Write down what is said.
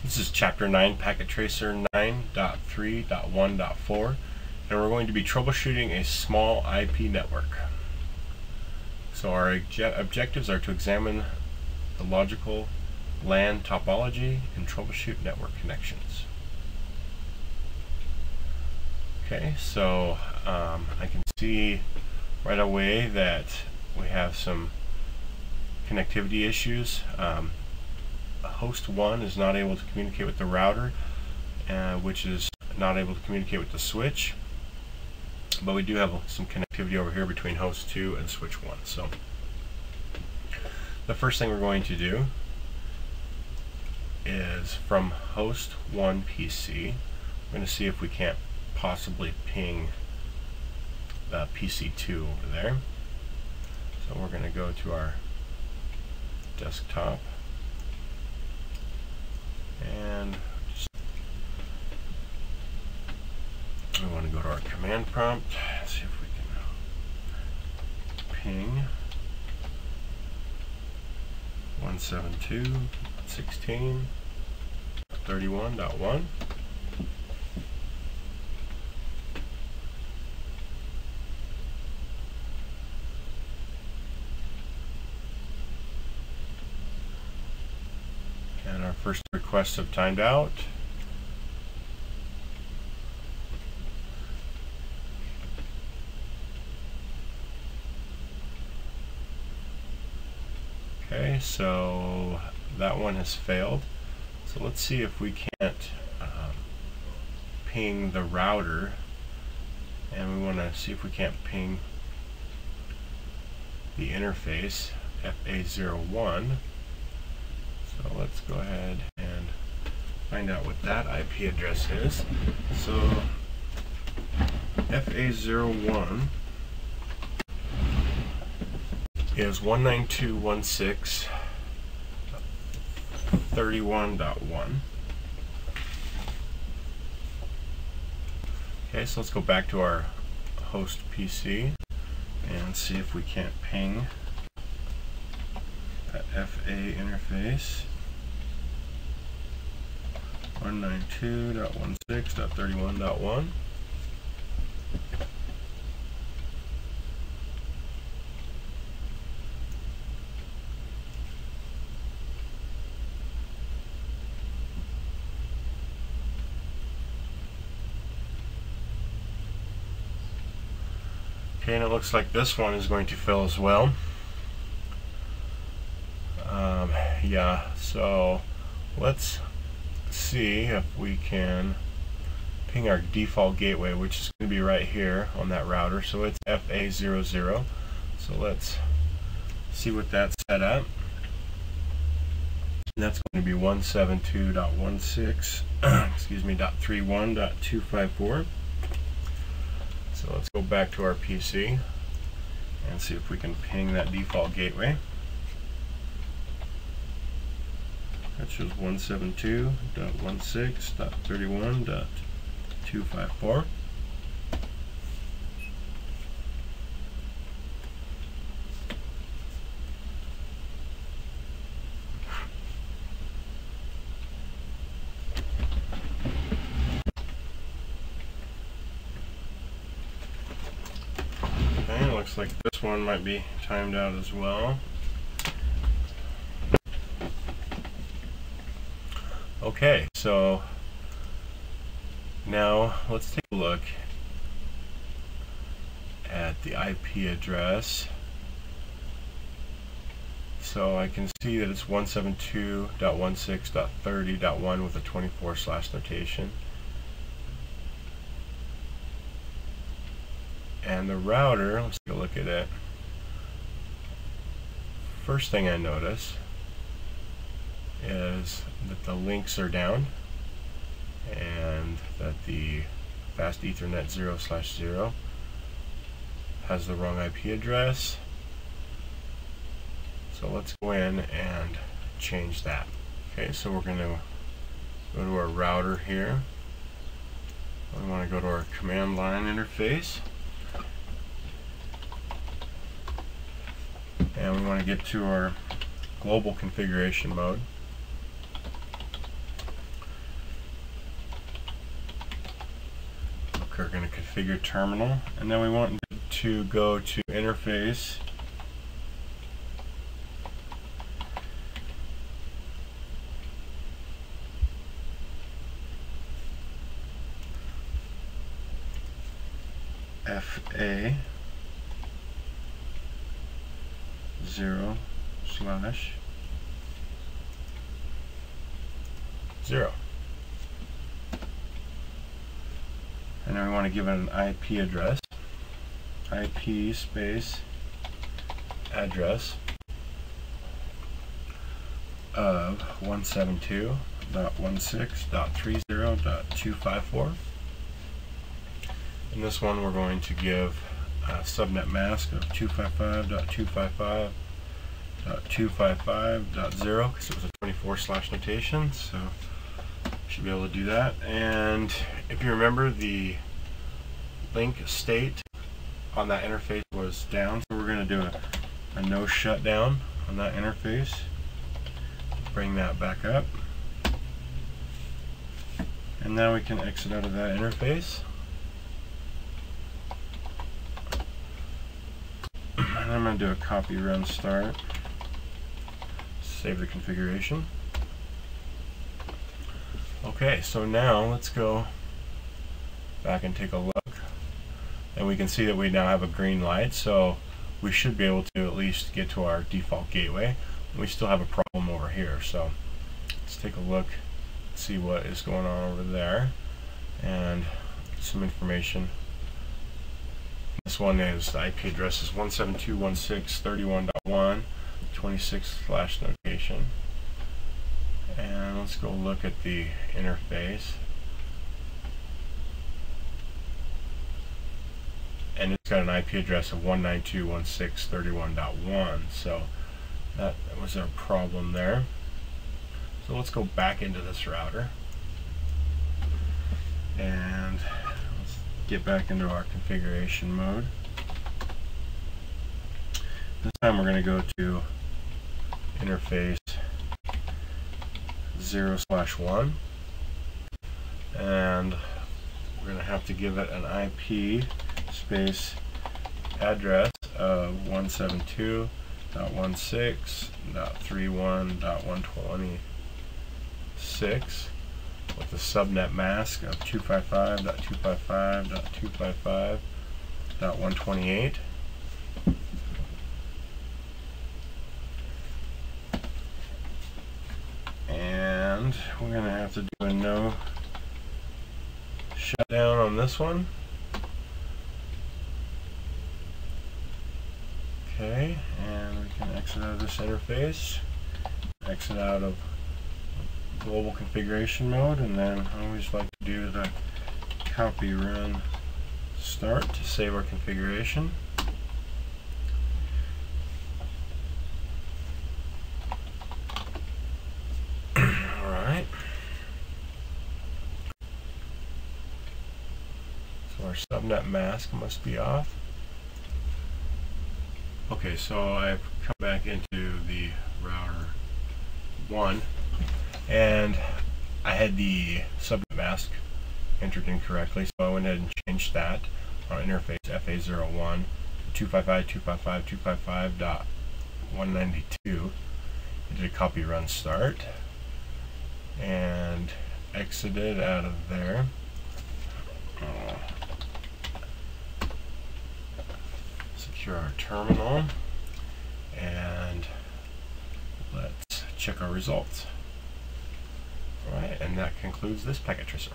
This is Chapter 9, Packet Tracer 9.3.1.4, and we're going to be troubleshooting a small IP network. So our objectives are to examine the logical LAN topology and troubleshoot network connections. Okay, so I can see right away that we have some connectivity issues. Host 1 is not able to communicate with the router, which is not able to communicate with the switch, but we do have some connectivity over here between host 2 and switch 1. So the first thing we're going to do is from host 1 PC, we're going to see if we can't possibly ping the PC2 over there. So we're going to go to our desktop and we want to go to our command prompt, see if we can ping 172.16.31.1. And our first requests have timed out. Okay, so that one has failed. So let's see if we can't ping the router, and we want to see if we can't ping the interface FA01. So let's go ahead and find out what that IP address is. So FA01 is 192.168.31.1. Okay, so let's go back to our host PC and see if we can't ping that FA interface 192.168.31.1. Okay, and it looks like this one is going to fail as well. Yeah, so let's see if we can ping our default gateway, which is going to be right here on that router. So it's FA00. So let's see what that's set at. And that's going to be 172.16 excuse me, .31.254. So let's go back to our PC and see if we can ping that default gateway. That shows 172.16.31.254. Okay, looks like this one might be timed out as well. Okay, so now let's take a look at the IP address. So I can see that it's 172.16.30.1 with a 24/ notation. And the router, let's take a look at it. First thing I notice is that the links are down and that the fast Ethernet 0/0 has the wrong IP address. So let's go in and change that. Okay, so we're going to go to our router here. We want to go to our command line interface. And we want to get to our global configuration mode. We're going to configure terminal, and then we want to go to interface, FA 0/0, and then we want to give it an IP address, IP space address of 172.16.30.254. In this one we're going to give a subnet mask of 255.255.255.0 because it was a 24/ notation, so should be able to do that. And if you remember, the link state on that interface was down, so we're going to do a no shutdown on that interface. Bring that back up, and now we can exit out of that interface. And I'm going to do a copy run start, save the configuration. Okay, so now let's go back and take a look, and we can see that we now have a green light, so we should be able to at least get to our default gateway. We still have a problem over here, so let's take a look, see what is going on over there, and some information. This one is the IP address is 172.16.31.1, 26/ notation. And let's go look at the interface. And it's got an IP address of 192.16.31.1, so that was our problem there. So let's go back into this router and let's get back into our configuration mode. This time we're going to go to interface 0/1, and we're going to have to give it an IP space address of 172.16.31.126 with a subnet mask of 255.255.255.128. And we're going to have to do a no shutdown on this one. Okay, and we can exit out of this interface, exit out of global configuration mode, and then I always like to do the copy run start to save our configuration. Alright, so our subnet mask must be off. Okay, so I've come back into the router 1, and I had the subnet mask entered incorrectly, so I went ahead and changed that on interface FA01 to 255.255.255.192. I did a copy run start and exited out of there. Secure our terminal, and let's check our results. Alright, and that concludes this packet tracer.